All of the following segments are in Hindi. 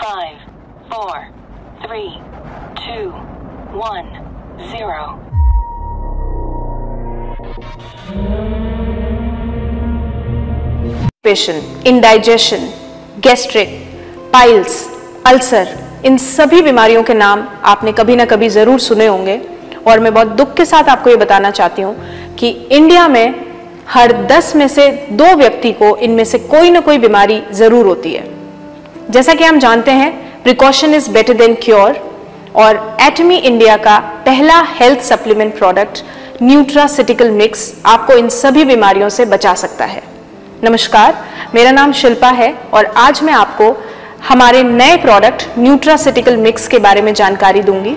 5, 4, 3, 2, 1, 0. इंडाइजेशन, गैस्ट्रिक, पाइल्स, अल्सर, इन सभी बीमारियों के नाम आपने कभी ना कभी जरूर सुने होंगे। और मैं बहुत दुख के साथ आपको ये बताना चाहती हूँ कि इंडिया में हर 10 में से 2 व्यक्ति को इनमें से कोई ना कोई बीमारी जरूर होती है। जैसा कि हम जानते हैं, precaution is better than cure, और एटमी इंडिया का पहला health supplement product nutraceutical mix आपको इन सभी बीमारियों से बचा सकता है। नमस्कार, मेरा नाम शिल्पा है और आज मैं आपको हमारे नए प्रोडक्ट न्यूट्रासिटिकल मिक्स के बारे में जानकारी दूंगी।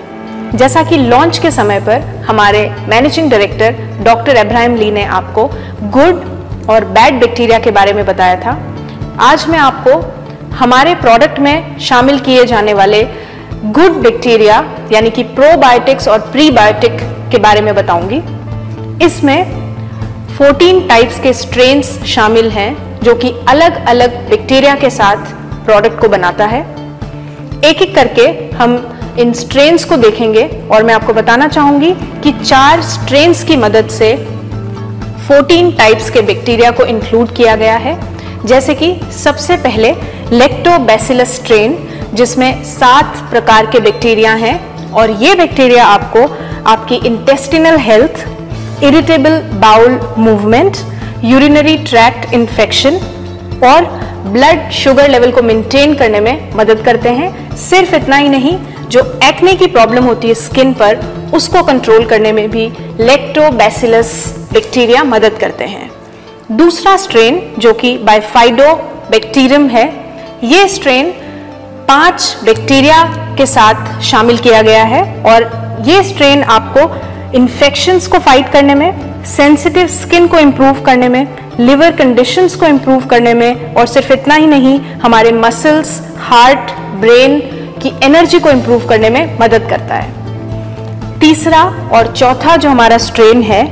जैसा कि लॉन्च के समय पर हमारे मैनेजिंग डायरेक्टर डॉक्टर अब्राहम ली ने आपको गुड और बैड बैक्टीरिया के बारे में बताया था, आज मैं आपको हमारे प्रोडक्ट में शामिल किए जाने वाले गुड बैक्टीरिया यानी कि प्रोबायोटिक्स और प्रीबायोटिक के बारे में बताऊंगी। इसमें 14 टाइप्स के स्ट्रेन्स शामिल हैं जो कि अलग अलग बैक्टीरिया के साथ प्रोडक्ट को बनाता है। एक एक करके हम इन स्ट्रेन्स को देखेंगे और मैं आपको बताना चाहूंगी कि 4 स्ट्रेन्स की मदद से 14 टाइप्स के बैक्टीरिया को इंक्लूड किया गया है। जैसे कि सबसे पहले लैक्टोबैसिलस स्ट्रेन, जिसमें 7 प्रकार के बैक्टीरिया हैं और ये बैक्टीरिया आपको आपकी intestinal health, irritable bowel movement, urinary tract infection और ब्लड शुगर लेवल को मेंटेन करने में मदद करते हैं। सिर्फ इतना ही नहीं, जो एक्ने की प्रॉब्लम होती है स्किन पर, उसको कंट्रोल करने में भी लैक्टोबैसिलस बैक्टीरिया मदद करते हैं। दूसरा स्ट्रेन जो कि बाइफाइडोबैक्टीरियम है, ये स्ट्रेन 5 बैक्टीरिया के साथ शामिल किया गया है और ये स्ट्रेन आपको इन्फेक्शंस को फाइट करने में, सेंसिटिव स्किन को इम्प्रूव करने में, लिवर कंडीशंस को इम्प्रूव करने में और सिर्फ इतना ही नहीं, हमारे मसल्स, हार्ट, ब्रेन की एनर्जी को इम्प्रूव करने में मदद करता है। तीसरा और चौथा जो हमारा स्ट्रेन है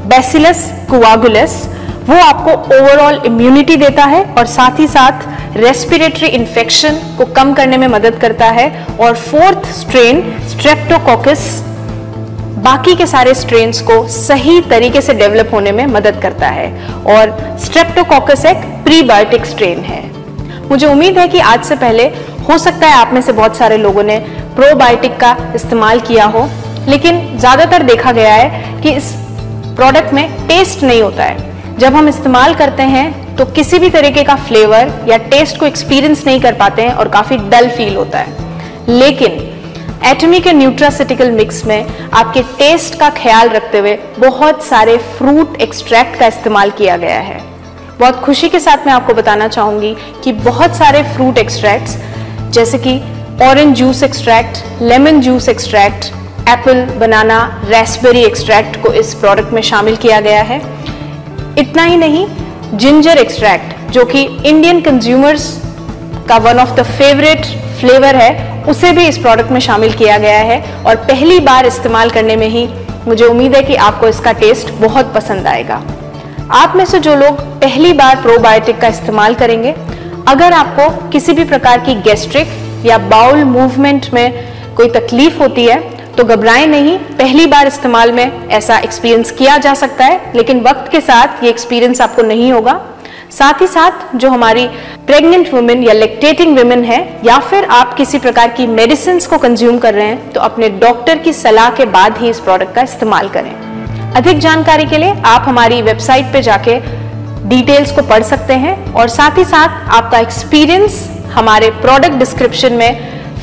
बैसिलस कोआगुलस, वो आपको ओवरऑल इम्यूनिटी देता है और साथ ही साथ रेस्पिरेटरी इन्फेक्शन को कम करने में मदद करता है। और 4th स्ट्रेन स्ट्रेप्टोकोकस बाकी के सारे स्ट्रेन्स को सही तरीके से डेवलप होने में मदद करता है और स्ट्रेप्टोकोकस एक प्रीबायोटिक स्ट्रेन है। मुझे उम्मीद है कि आज से पहले हो सकता है आप में से बहुत सारे लोगों ने प्रोबायोटिक का इस्तेमाल किया हो, लेकिन ज्यादातर देखा गया है कि इस प्रोडक्ट में टेस्ट नहीं होता है। जब हम इस्तेमाल करते हैं तो किसी भी तरीके का फ्लेवर या टेस्ट को एक्सपीरियंस नहीं कर पाते हैं और काफी डल फील होता है। लेकिन एटमी के न्यूट्रासिटिकल मिक्स में आपके टेस्ट का ख्याल रखते हुए बहुत सारे फ्रूट एक्सट्रैक्ट का इस्तेमाल किया गया है। बहुत खुशी के साथ मैं आपको बताना चाहूंगी कि बहुत सारे फ्रूट एक्सट्रैक्ट्स जैसे कि orange juice extract, lemon juice extract, apple, banana, raspberry extract को इस प्रोडक्ट में शामिल किया गया है। इतना ही नहीं, जिंजर एक्सट्रैक्ट जो कि इंडियन कंज्यूमर्स का one of the favourite flavour है, उसे भी इस प्रोडक्ट में शामिल किया गया है और पहली बार इस्तेमाल करने में ही मुझे उम्मीद है कि आपको इसका टेस्ट बहुत पसंद आएगा। आप में से जो लोग पहली बार प्रोबायोटिक का इस्तेमाल करेंगे, अगर आपको किसी भी प्रकार की गैस्ट्रिक या बाउल मूवमेंट में कोई तकलीफ होती है तो घबराएं नहीं। पहली बार इस्तेमाल में ऐसा एक्सपीरियंस किया जा सकता है, लेकिन वक्त के साथ ये एक्सपीरियंस आपको नहीं होगा। साथ ही साथ जो हमारी प्रेग्नेंट वुमेन या लैक्टेटिंग वुमेन है या फिर आप किसी प्रकार की मेडिसिन को कंज्यूम कर रहे हैं तो अपने डॉक्टर की सलाह के बाद ही इस प्रोडक्ट का इस्तेमाल करें। अधिक जानकारी के लिए आप हमारी वेबसाइट पे जाके डिटेल्स को पढ़ सकते हैं और साथ ही साथ आपका एक्सपीरियंस हमारे प्रोडक्ट डिस्क्रिप्शन में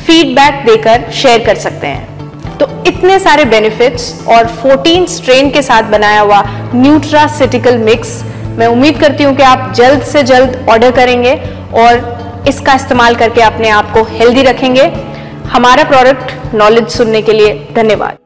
फीडबैक देकर शेयर कर सकते हैं। तो इतने सारे बेनिफिट्स और 14 स्ट्रेन के साथ बनाया हुआ न्यूट्रासिटिकल मिक्स, मैं उम्मीद करती हूँ कि आप जल्द से जल्द ऑर्डर करेंगे और इसका इस्तेमाल करके अपने आप को हेल्दी रखेंगे। हमारा प्रोडक्ट नॉलेज सुनने के लिए धन्यवाद।